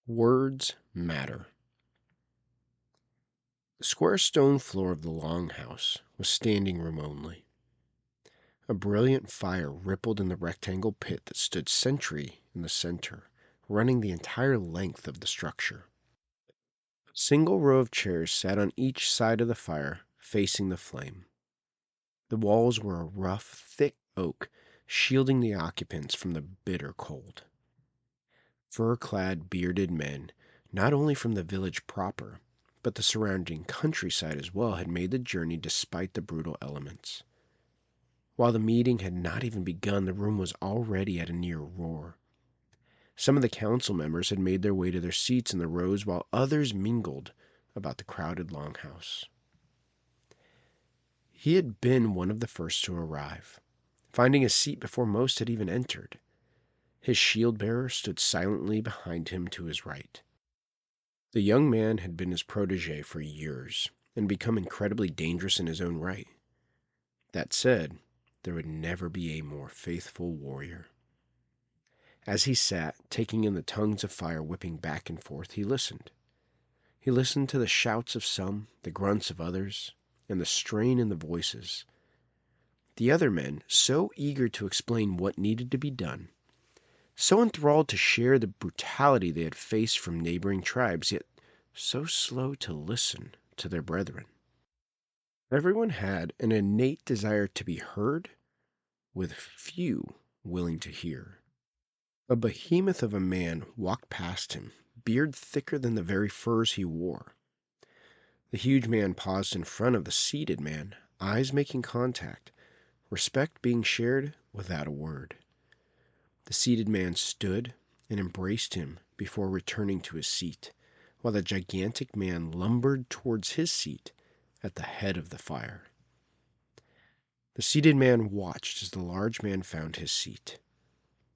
Words matter. The square stone floor of the longhouse was standing room only. A brilliant fire rippled in the rectangle pit that stood sentry in the center, running the entire length of the structure. A single row of chairs sat on each side of the fire, facing the flame. The walls were a rough, thick oak, shielding the occupants from the bitter cold. Fur-clad, bearded men, not only from the village proper, but the surrounding countryside as well, had made the journey despite the brutal elements. While the meeting had not even begun, the room was already at a near roar. Some of the council members had made their way to their seats in the rows, while others mingled about the crowded longhouse. He had been one of the first to arrive, finding a seat before most had even entered. His shield-bearer stood silently behind him to his right. The young man had been his protege for years and become incredibly dangerous in his own right. That said, there would never be a more faithful warrior. As he sat, taking in the tongues of fire whipping back and forth, he listened. He listened to the shouts of some, the grunts of others, and the strain in the voices. The other men, so eager to explain what needed to be done, so enthralled to share the brutality they had faced from neighboring tribes, yet so slow to listen to their brethren. Everyone had an innate desire to be heard, with few willing to hear. A behemoth of a man walked past him, beard thicker than the very furs he wore. The huge man paused in front of the seated man, eyes making contact, respect being shared without a word. The seated man stood and embraced him before returning to his seat, while the gigantic man lumbered towards his seat at the head of the fire. The seated man watched as the large man found his seat.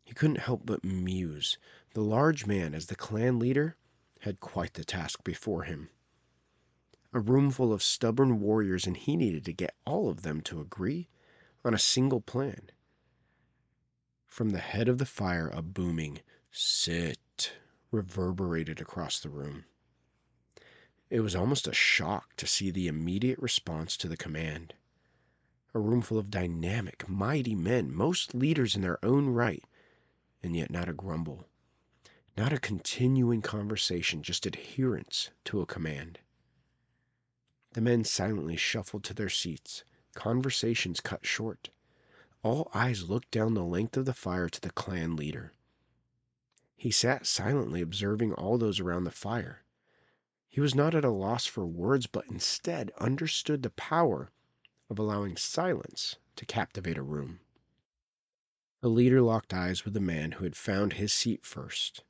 He couldn't help but muse. The large man, as the clan leader, had quite the task before him. A room full of stubborn warriors, and he needed to get all of them to agree on a single plan. From the head of the fire, a booming "Sit" reverberated across the room. It was almost a shock to see the immediate response to the command. A room full of dynamic, mighty men, most leaders in their own right, and yet not a grumble, not a continuing conversation, just adherence to a command. The men silently shuffled to their seats, conversations cut short. All eyes looked down the length of the fire to the clan leader. He sat silently observing all those around the fire. He was not at a loss for words, but instead understood the power of allowing silence to captivate a room. The leader locked eyes with the man who had found his seat first,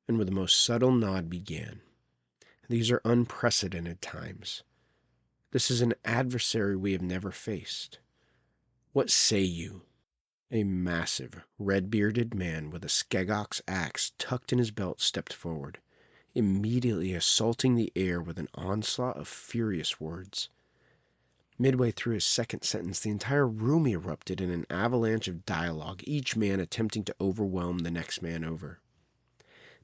and with the most subtle nod began. These are unprecedented times. This is an adversary we have never faced. What say you? A massive, red-bearded man with a Skegok's axe tucked in his belt stepped forward, immediately assaulting the air with an onslaught of furious words. Midway through his second sentence, the entire room erupted in an avalanche of dialogue, each man attempting to overwhelm the next man over.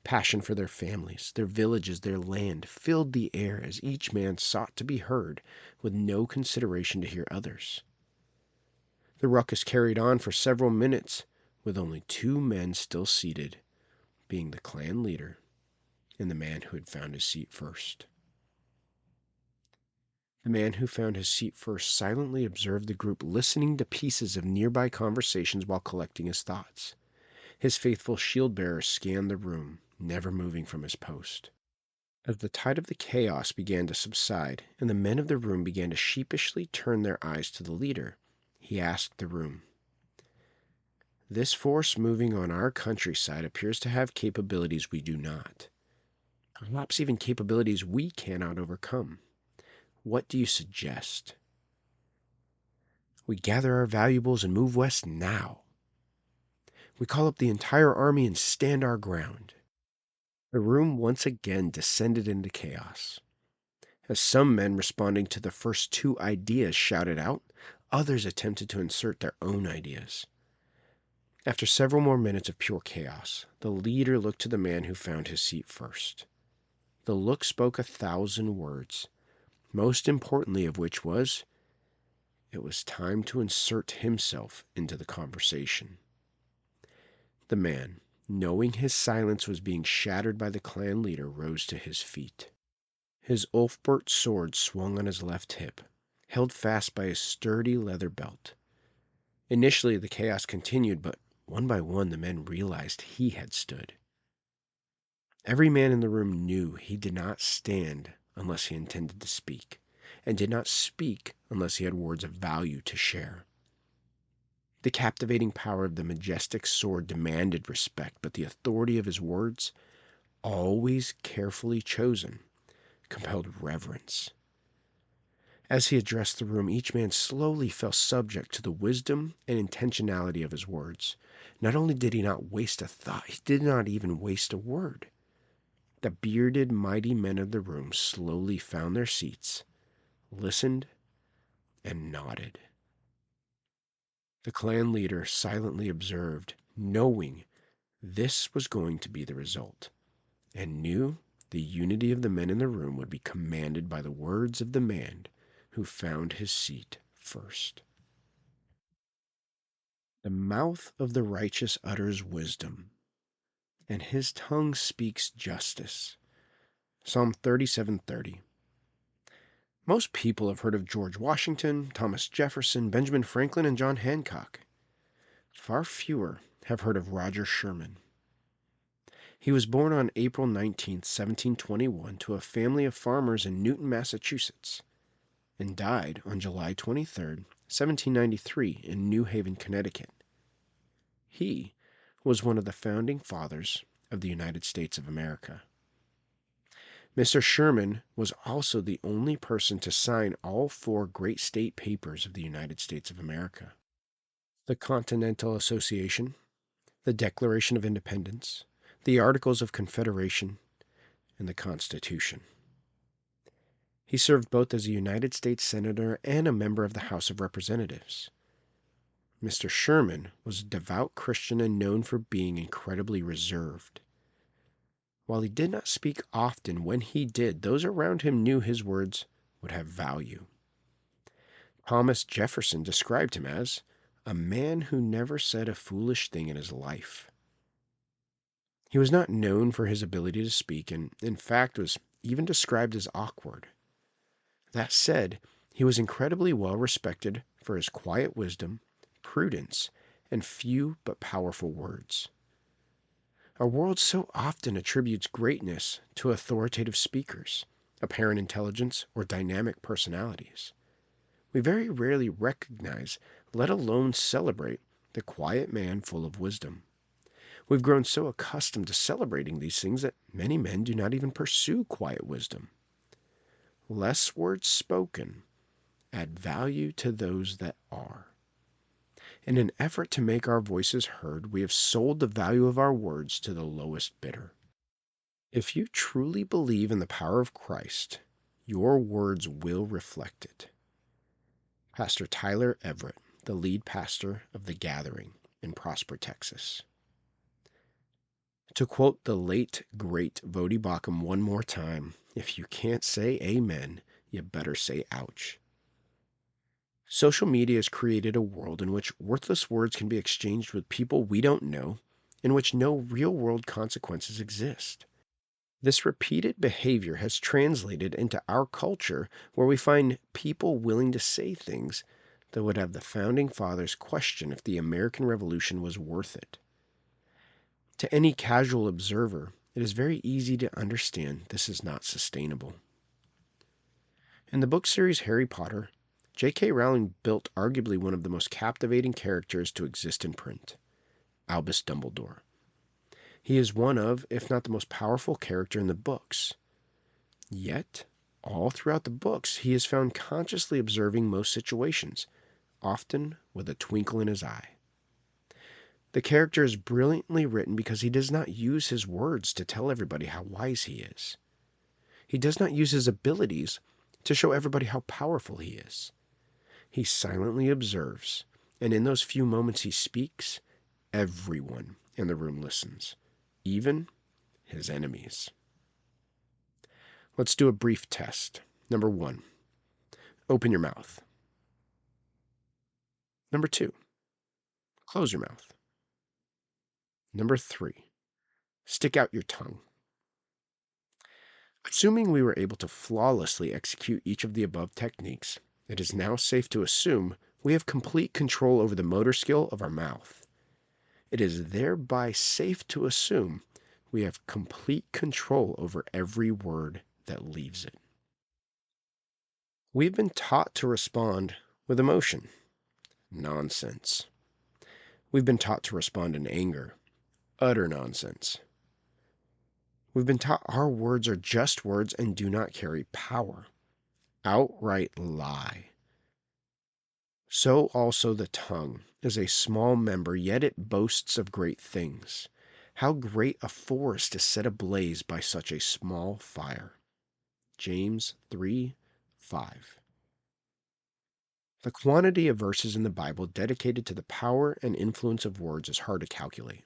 Passion for their families, their villages, their land filled the air as each man sought to be heard with no consideration to hear others. The ruckus carried on for several minutes, with only two men still seated, being the clan leader and the man who had found his seat first. The man who found his seat first silently observed the group, listening to pieces of nearby conversations while collecting his thoughts. His faithful shield-bearer scanned the room, never moving from his post. As the tide of the chaos began to subside, and the men of the room began to sheepishly turn their eyes to the leader, he asked the room, "This force moving on our countryside appears to have capabilities we do not. Perhaps even capabilities we cannot overcome. What do you suggest? We gather our valuables and move west now. We call up the entire army and stand our ground." The room once again descended into chaos. As some men responding to the first two ideas shouted out, others attempted to insert their own ideas. After several more minutes of pure chaos, the leader looked to the man who found his seat first. The look spoke 1,000 words, most importantly of which was, it was time to insert himself into the conversation. The man, knowing his silence was being shattered by the clan leader, rose to his feet. His Ulfbert sword swung on his left hip, held fast by a sturdy leather belt. Initially, the chaos continued, but one by one the men realized he had stood. Every man in the room knew he did not stand unless he intended to speak, and did not speak unless he had words of value to share. The captivating power of the majestic sword demanded respect, but the authority of his words, always carefully chosen, compelled reverence. As he addressed the room, each man slowly fell subject to the wisdom and intentionality of his words. Not only did he not waste a thought, he did not even waste a word. The bearded, mighty men of the room slowly found their seats, listened, and nodded. The clan leader silently observed, knowing this was going to be the result, and knew the unity of the men in the room would be commanded by the words of the man who found his seat first. The mouth of the righteous utters wisdom, and his tongue speaks justice. Psalm 37:30. Most people have heard of George Washington, Thomas Jefferson, Benjamin Franklin, and John Hancock. Far fewer have heard of Roger Sherman. He was born on April 19, 1721, to a family of farmers in Newton, Massachusetts, and died on July 23, 1793, in New Haven, Connecticut. He was one of the founding fathers of the United States of America. Mr. Sherman was also the only person to sign all 4 great state papers of the United States of America: the Continental Association, the Declaration of Independence, the Articles of Confederation, and the Constitution. He served both as a United States Senator and a member of the House of Representatives. Mr. Sherman was a devout Christian and known for being incredibly reserved. While he did not speak often, when he did, those around him knew his words would have value. Thomas Jefferson described him as a man who never said a foolish thing in his life. He was not known for his ability to speak, and in fact was even described as awkward. That said, he was incredibly well respected for his quiet wisdom, prudence, and few but powerful words. Our world so often attributes greatness to authoritative speakers, apparent intelligence, or dynamic personalities. We very rarely recognize, let alone celebrate, the quiet man full of wisdom. We've grown so accustomed to celebrating these things that many men do not even pursue quiet wisdom. Less words spoken add value to those that are. In an effort to make our voices heard, we have sold the value of our words to the lowest bidder. If you truly believe in the power of Christ, your words will reflect it. Pastor Tyler Everett, the lead pastor of The Gathering in Prosper, Texas. To quote the late, great Voddie Baucham one more time, if you can't say amen, you better say ouch. Social media has created a world in which worthless words can be exchanged with people we don't know, in which no real-world consequences exist. This repeated behavior has translated into our culture, where we find people willing to say things that would have the Founding Fathers question if the American Revolution was worth it. To any casual observer, it is very easy to understand this is not sustainable. In the book series Harry Potter, J.K. Rowling built arguably one of the most captivating characters to exist in print, Albus Dumbledore. He is one of, if not the most powerful character in the books. Yet, all throughout the books, he is found consciously observing most situations, often with a twinkle in his eye. The character is brilliantly written because he does not use his words to tell everybody how wise he is. He does not use his abilities to show everybody how powerful he is. He silently observes, and in those few moments he speaks, everyone in the room listens, even his enemies. Let's do a brief test. Number 1, open your mouth. Number 2, close your mouth. Number 3, stick out your tongue. Assuming we were able to flawlessly execute each of the above techniques, it is now safe to assume we have complete control over the motor skill of our mouth. It is thereby safe to assume we have complete control over every word that leaves it. We've been taught to respond with emotion. Nonsense. We've been taught to respond in anger. Utter nonsense. We've been taught our words are just words and do not carry power. Outright lie. So also the tongue is a small member, yet it boasts of great things. How great a forest is set ablaze by such a small fire. James 3:5. The quantity of verses in the Bible dedicated to the power and influence of words is hard to calculate.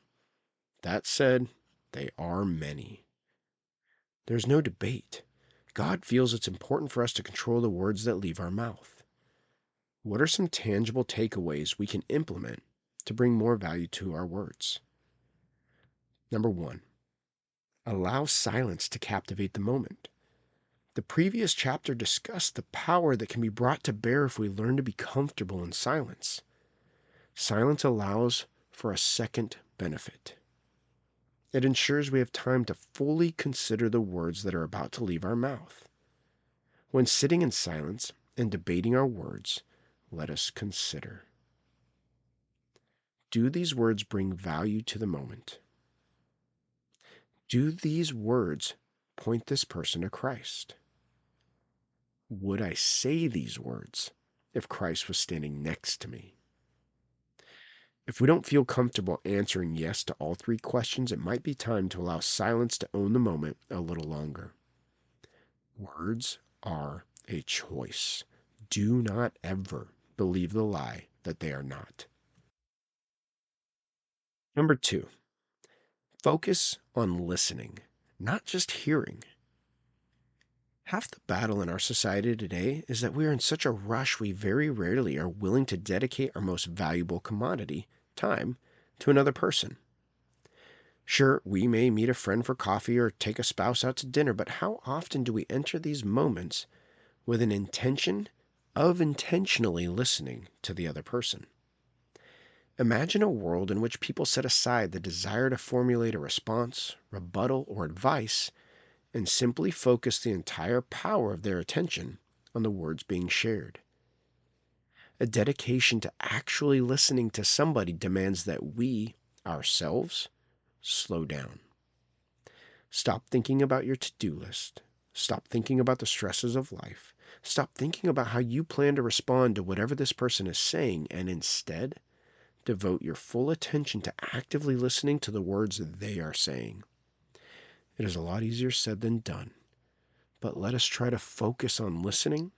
That said, they are many. There's no debate. God feels it's important for us to control the words that leave our mouth. What are some tangible takeaways we can implement to bring more value to our words? Number 1, allow silence to captivate the moment. The previous chapter discussed the power that can be brought to bear if we learn to be comfortable in silence. Silence allows for a second benefit. It ensures we have time to fully consider the words that are about to leave our mouth. When sitting in silence and debating our words, let us consider. Do these words bring value to the moment? Do these words point this person to Christ? Would I say these words if Christ was standing next to me? If we don't feel comfortable answering yes to all 3 questions, it might be time to allow silence to own the moment a little longer. Words are a choice. Do not ever believe the lie that they are not. Number 2, focus on listening, not just hearing. Half the battle in our society today is that we are in such a rush we very rarely are willing to dedicate our most valuable commodity, time, to another person. Sure, we may meet a friend for coffee or take a spouse out to dinner, but how often do we enter these moments with an intention of intentionally listening to the other person? Imagine a world in which people set aside the desire to formulate a response, rebuttal, or advice and simply focus the entire power of their attention on the words being shared. A dedication to actually listening to somebody demands that we, ourselves, slow down. Stop thinking about your to-do list. Stop thinking about the stresses of life. Stop thinking about how you plan to respond to whatever this person is saying, and instead, devote your full attention to actively listening to the words they are saying. It is a lot easier said than done, but let us try to focus on listening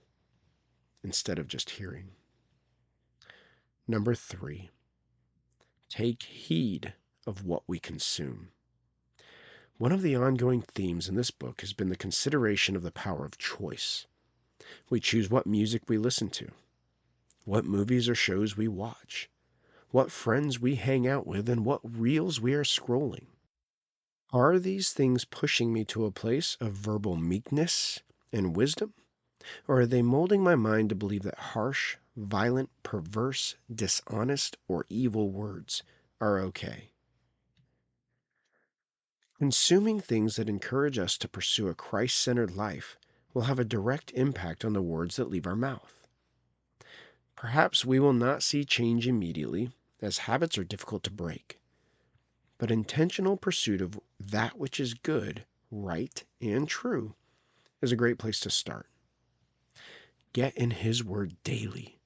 instead of just hearing. Number 3, take heed of what we consume. One of the ongoing themes in this book has been the consideration of the power of choice. We choose what music we listen to, what movies or shows we watch, what friends we hang out with, and what reels we are scrolling. Are these things pushing me to a place of verbal meekness and wisdom? Or are they molding my mind to believe that harsh, violent, perverse, dishonest, or evil words are okay? Consuming things that encourage us to pursue a Christ-centered life will have a direct impact on the words that leave our mouth. Perhaps we will not see change immediately, as habits are difficult to break. But intentional pursuit of that which is good, right, and true is a great place to start. Get in His Word daily.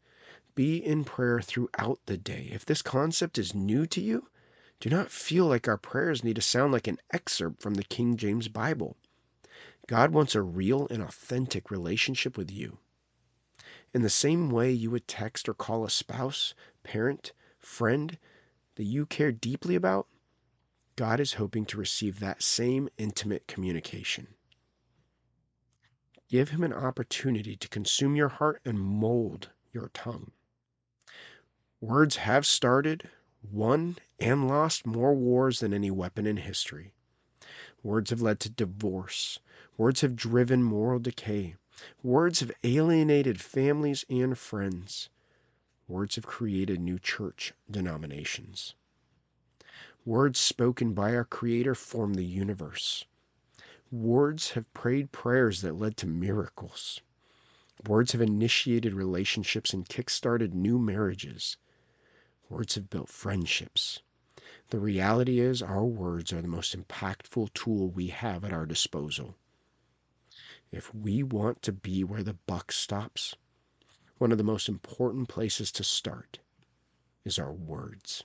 Be in prayer throughout the day. If this concept is new to you, do not feel like our prayers need to sound like an excerpt from the King James Bible. God wants a real and authentic relationship with you. In the same way you would text or call a spouse, parent, friend, that you care deeply about, God is hoping to receive that same intimate communication. Give him an opportunity to consume your heart and mold your tongue. Words have started, won, and lost more wars than any weapon in history. Words have led to divorce. Words have driven moral decay. Words have alienated families and friends. Words have created new church denominations. Words spoken by our Creator form the universe. Words have prayed prayers that led to miracles. Words have initiated relationships and kick-started new marriages. Words have built friendships. The reality is, our words are the most impactful tool we have at our disposal. If we want to be where the buck stops, one of the most important places to start is our words.